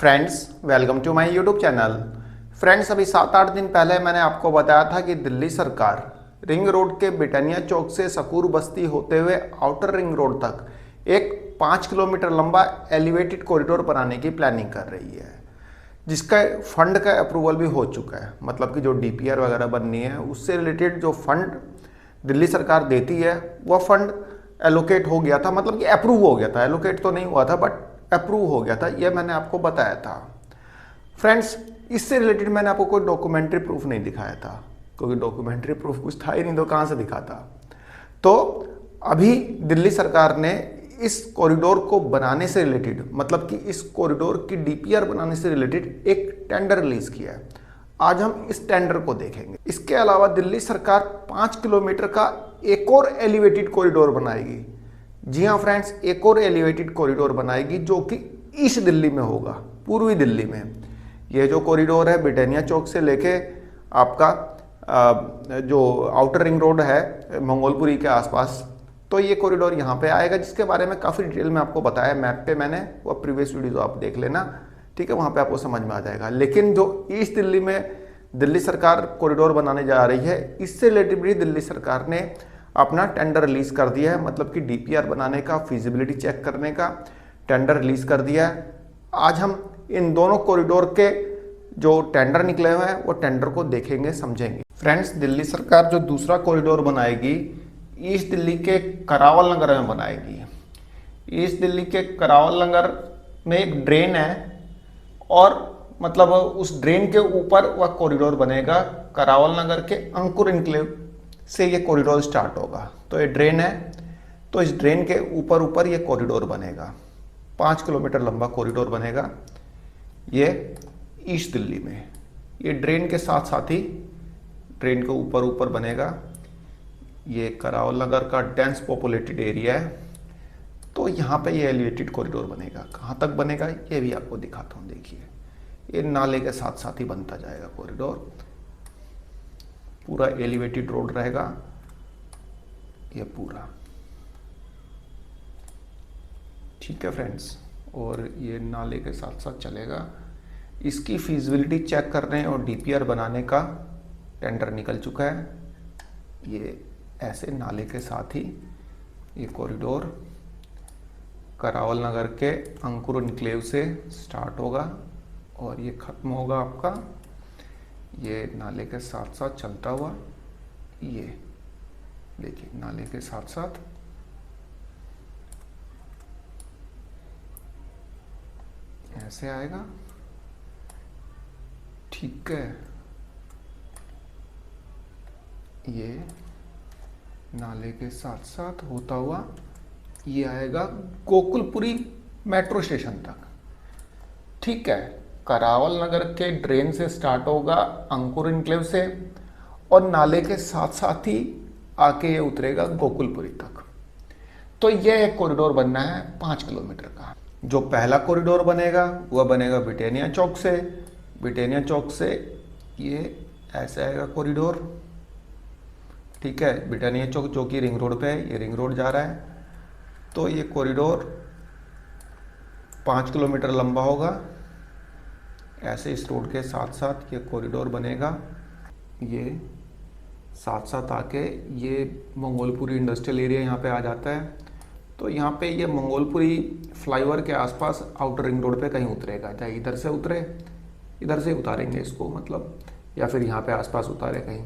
Friends, welcome to my YouTube channel. Friends, अभी 7-8 दिन पहले मैंने आपको बताया था कि दिल्ली सरकार रिंग रोड के ब्रिटानिया चौक से सकूर बस्ती होते हुए आउटर रिंग रोड तक एक 5 किलोमीटर लंबा एलिवेटेड कॉरिडोर बनाने की प्लानिंग कर रही है, जिसका फंड का अप्रूवल भी हो चुका है। मतलब कि जो डीपीआर वगैरह बननी है उससे रिलेटेड जो फंड दिल्ली सरकार देती है वह फंड एलोकेट हो गया था, मतलब कि अप्रूव हो गया था। एलोकेट तो नहीं हुआ था बट अप्रूव हो गया था, यह मैंने आपको बताया था। फ्रेंड्स, इससे रिलेटेड मैंने आपको कोई डॉक्यूमेंट्री प्रूफ नहीं दिखाया था, क्योंकि डॉक्यूमेंट्री प्रूफ कुछ था ही नहीं तो कहाँ से दिखाता। तो अभी दिल्ली सरकार ने इस कॉरिडोर को बनाने से रिलेटेड, मतलब कि इस कॉरिडोर की डीपीआर बनाने से रिलेटेड एक टेंडर रिलीज किया है। आज हम इस टेंडर को देखेंगे। इसके अलावा दिल्ली सरकार 5 किलोमीटर का एक और एलिवेटेड कॉरिडोर बनाएगी। जी हाँ फ्रेंड्स, एक और एलिवेटेड कॉरिडोर बनाएगी जो कि ईस्ट दिल्ली में होगा, पूर्वी दिल्ली में। ये जो कॉरिडोर है ब्रिटानिया चौक से लेके आपका जो आउटर रिंग रोड है मंगोलपुरी के आसपास, तो ये कॉरिडोर यहाँ पे आएगा, जिसके बारे में काफ़ी डिटेल में आपको बताया मैप पे मैंने। वो प्रीवियस वीडियो आप देख लेना, ठीक है, वहाँ पे आपको समझ में आ जाएगा। लेकिन जो ईस्ट दिल्ली में दिल्ली सरकार कॉरिडोर बनाने जा रही है, इससे रिलेटेड भी दिल्ली सरकार ने अपना टेंडर रिलीज कर दिया है। मतलब कि डीपीआर बनाने का, फिजिबिलिटी चेक करने का टेंडर रिलीज कर दिया है। आज हम इन दोनों कॉरिडोर के जो टेंडर निकले हुए हैं वो टेंडर को देखेंगे, समझेंगे। फ्रेंड्स, दिल्ली सरकार जो दूसरा कॉरिडोर बनाएगी ईस्ट दिल्ली के करावल नगर में बनाएगी। ईस्ट दिल्ली के करावल नगर में एक ड्रेन है और मतलब उस ड्रेन के ऊपर वह कॉरिडोर बनेगा। करावल नगर के अंकुर इनक्लेव से ये कॉरिडोर स्टार्ट होगा। तो ये ड्रेन है, तो इस ड्रेन के ऊपर ऊपर ये कॉरिडोर बनेगा। 5 किलोमीटर लंबा कॉरिडोर बनेगा ये ईस्ट दिल्ली में। ये ड्रेन के साथ साथ ही ड्रेन के ऊपर ऊपर बनेगा। ये करावल नगर का डेंस पॉपुलेटेड एरिया है, तो यहाँ पे ये एलिवेटेड कॉरिडोर बनेगा। कहाँ तक बनेगा ये भी आपको दिखाता हूँ। देखिए, ये नाले के साथ साथ ही बनता जाएगा कॉरिडोर। पूरा एलिवेटेड रोड रहेगा ये पूरा, ठीक है फ्रेंड्स। और ये नाले के साथ साथ चलेगा। इसकी फिजिबिलिटी चेक करने और डीपीआर बनाने का टेंडर निकल चुका है। ये ऐसे नाले के साथ ही ये कॉरिडोर करावल नगर के अंकुर इनक्लेव से स्टार्ट होगा और ये खत्म होगा आपका ये नाले के साथ साथ चलता हुआ। ये देखिए, नाले के साथ साथ ऐसे आएगा, ठीक है। ये नाले के साथ साथ होता हुआ ये आएगा गोकुलपुरी मेट्रो स्टेशन तक, ठीक है। करावल नगर के ड्रेन से स्टार्ट होगा अंकुर इनक्लेव से और नाले के साथ साथ ही आके ये उतरेगा गोकुलपुरी तक। तो ये एक कॉरिडोर बनना है 5 किलोमीटर का। जो पहला कॉरिडोर बनेगा वह बनेगा ब्रिटानिया चौक से। ब्रिटानिया चौक से ये ऐसे आएगा कॉरिडोर, ठीक है। ब्रिटानिया चौक जो कि रिंग रोड पे है, ये रिंग रोड जा रहा है। तो ये कॉरिडोर 5 किलोमीटर लंबा होगा। ऐसे इस रोड के साथ साथ ये कॉरिडोर बनेगा। ये साथ साथ आके ये मंगोलपुरी इंडस्ट्रियल एरिया यहाँ पे आ जाता है। तो यहाँ पे ये मंगोलपुरी फ्लाईओवर के आसपास आउटर रिंग रोड पे कहीं उतरेगा, चाहे इधर से उतरे, इधर से उतारेंगे इसको मतलब, या फिर यहाँ पे आसपास उतारे कहीं।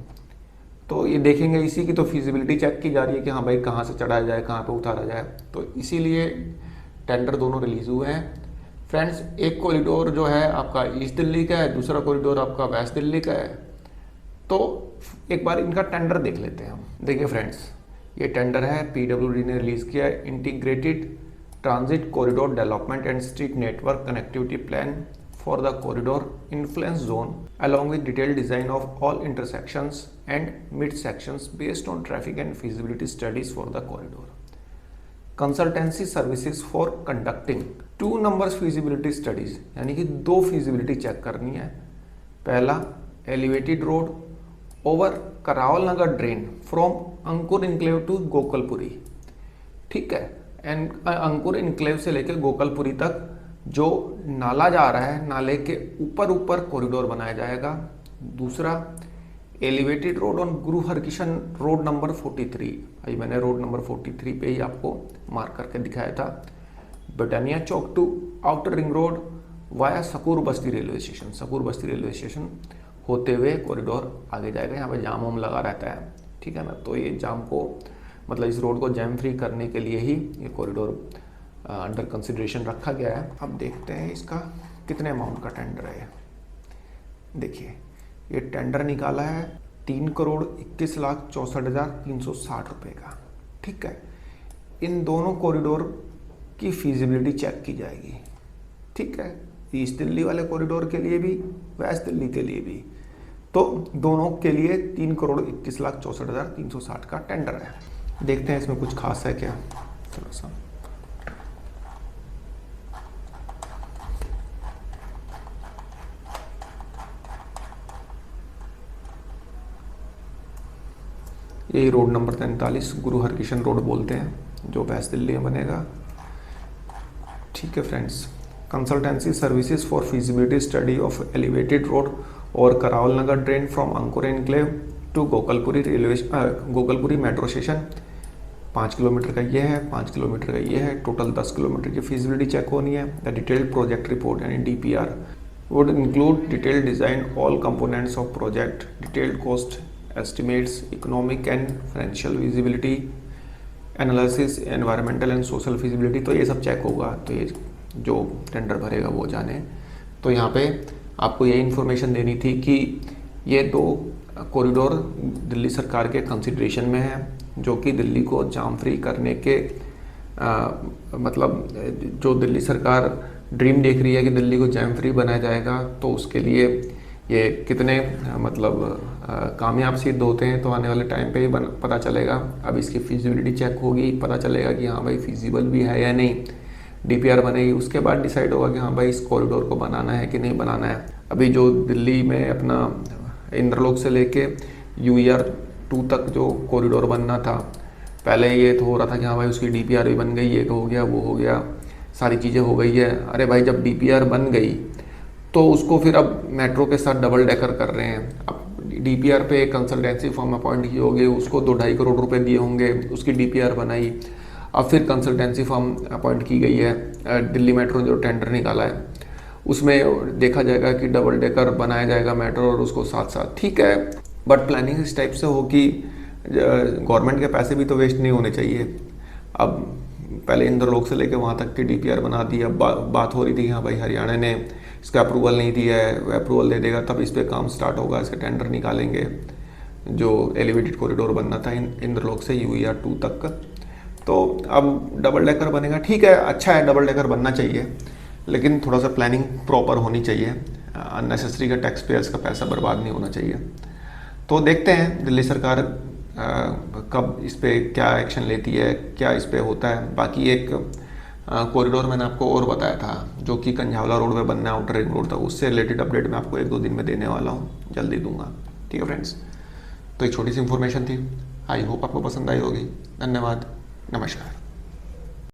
तो ये देखेंगे, इसी की तो फिजिबिलिटी चेक की जा रही है कि हाँ भाई कहाँ से चढ़ाया जाए, कहाँ पे उतारा जाए। तो इसीलिए टेंडर दोनों रिलीज हुए हैं। फ्रेंड्स, एक कॉरिडोर जो है आपका ईस्ट दिल्ली का है, दूसरा कॉरिडोर आपका वेस्ट दिल्ली का है। तो एक बार इनका टेंडर देख लेते हैं हम। देखिए फ्रेंड्स, ये टेंडर है, पीडब्ल्यूडी ने रिलीज किया है। Integrated transit corridor development and street network connectivity plan for the corridor influence zone along with detailed design of all intersections and mid sections based on traffic and feasibility studies for the corridor. Consultancy services for conducting 2 numbers feasibility studies, यानी कि 2 feasibility check करनी है। पहला, elevated road over Karawal Nagar drain from Ankur enclave to Gokulpuri, ठीक है। And Ankur enclave से लेकर गोकुलपुरी तक जो नाला जा रहा है नाले के ऊपर ऊपर कॉरिडोर बनाया जाएगा। दूसरा, elevated road on Guru Harkishan road number 43, अभी मैंने रोड नंबर 43 पे ही आपको मार्क करके दिखाया था। Britannia chowk to outer ring road via Shakur Basti railway station, Sakur Basti railway station होते हुए कॉरिडोर आगे जाएगा। यहाँ पे जाम वाम लगा रहता है, ठीक है ना, तो ये जाम को मतलब इस रोड को जैम फ्री करने के लिए ही ये कॉरिडोर अंडर कंसिडरेशन रखा गया है। अब देखते हैं इसका कितने अमाउंट का टेंडर है। देखिए ये टेंडर निकाला है 3,21,64,360 रुपये का, ठीक है। इन दोनों कॉरिडोर की फिजिबिलिटी चेक की जाएगी, ठीक है, ईस्ट दिल्ली वाले कॉरिडोर के लिए भी वेस्ट दिल्ली के लिए भी। तो दोनों के लिए 3,21,64,360 का टेंडर है। देखते हैं इसमें कुछ खास है क्या, थोड़ा सा। यही रोड नंबर 43 गुरु हरकिशन रोड बोलते हैं, जो वेस्ट दिल्ली में बनेगा, ठीक है friends. Consultancy services for feasibility study of elevated road और Karawal Nagar drain from Ankur enclave to Gokalpuri metro station. 5 kilometre का ये है, 5 किलोमीटर का ये है, टोटल 10 किलोमीटर की फिजिबिलिटी चेक होनी है। द डिटेल्ड प्रोजेक्ट रिपोर्ट यानी DPR would include detailed design, all components of project, detailed cost estimates, economic and financial feasibility analysis, environmental and social feasibility। तो ये सब चेक होगा, तो ये जो टेंडर भरेगा वो जाने। तो यहाँ पे आपको ये इन्फॉर्मेशन देनी थी कि ये 2 कॉरिडोर दिल्ली सरकार के कंसिडरेशन में है, जो कि दिल्ली को जाम फ्री करने के मतलब जो दिल्ली सरकार ड्रीम देख रही है कि दिल्ली को जाम फ्री बनाया जाएगा, तो उसके लिए ये कितने मतलब कामयाब सिद्ध होते हैं तो आने वाले टाइम पे ही पता चलेगा। अब इसकी फिजिबिलिटी चेक होगी, पता चलेगा कि हाँ भाई फिजिबल भी है या नहीं, DPR बनेगी, उसके बाद डिसाइड होगा कि हाँ भाई इस कॉरिडोर को बनाना है कि नहीं बनाना है। अभी जो दिल्ली में अपना इंद्रलोक से लेके UER 2 तक जो कॉरिडोर बनना था, पहले ये तो हो रहा था कि हाँ भाई उसकी DPR भी बन गई, ये हो गया वो हो गया, सारी चीज़ें हो गई है। अरे भाई जब DPR बन गई तो उसको फिर अब मेट्रो के साथ डबल डेकर कर रहे हैं। अब DPR पे एक कंसल्टेंसी फर्म अपॉइंट किए होंगे, उसको 2-2.5 करोड़ रुपए दिए होंगे, उसकी DPR बनाई। अब फिर कंसल्टेंसी फर्म अपॉइंट की गई है, दिल्ली मेट्रो जो टेंडर निकाला है उसमें देखा जाएगा कि डबल डेकर बनाया जाएगा मेट्रो और उसको साथ साथ, ठीक है। बट प्लानिंग इस टाइप से हो कि गवर्नमेंट के पैसे भी तो वेस्ट नहीं होने चाहिए। अब पहले इंद्रलोक से लेके वहाँ तक की DPR बना दी। अब बात हो रही थी हाँ भाई हरियाणा ने इसका अप्रूवल नहीं दिया है, वो अप्रूवल दे देगा तब इस पर काम स्टार्ट होगा, इसका टेंडर निकालेंगे। जो एलिवेटेड कॉरिडोर बनना था इंद्रलोक से UER 2 तक का, तो अब डबल डेकर बनेगा, ठीक है, अच्छा है, डबल डेकर बनना चाहिए, लेकिन थोड़ा सा प्लानिंग प्रॉपर होनी चाहिए। अननेसेसरी का टैक्स पेयर्स का पैसा बर्बाद नहीं होना चाहिए। तो देखते हैं दिल्ली सरकार कब इस पे क्या एक्शन लेती है, क्या इस पे होता है। बाकी एक कॉरिडोर मैंने आपको और बताया था जो कि कंझावला रोड पे बनना है, आउटर रिंग रोड तक, उससे रिलेटेड अपडेट मैं आपको 1-2 दिन में देने वाला हूँ, जल्दी दूंगा, ठीक है फ्रेंड्स। तो एक छोटी सी इन्फॉर्मेशन थी, आई होप आपको पसंद आई होगी। धन्यवाद, नमस्कार।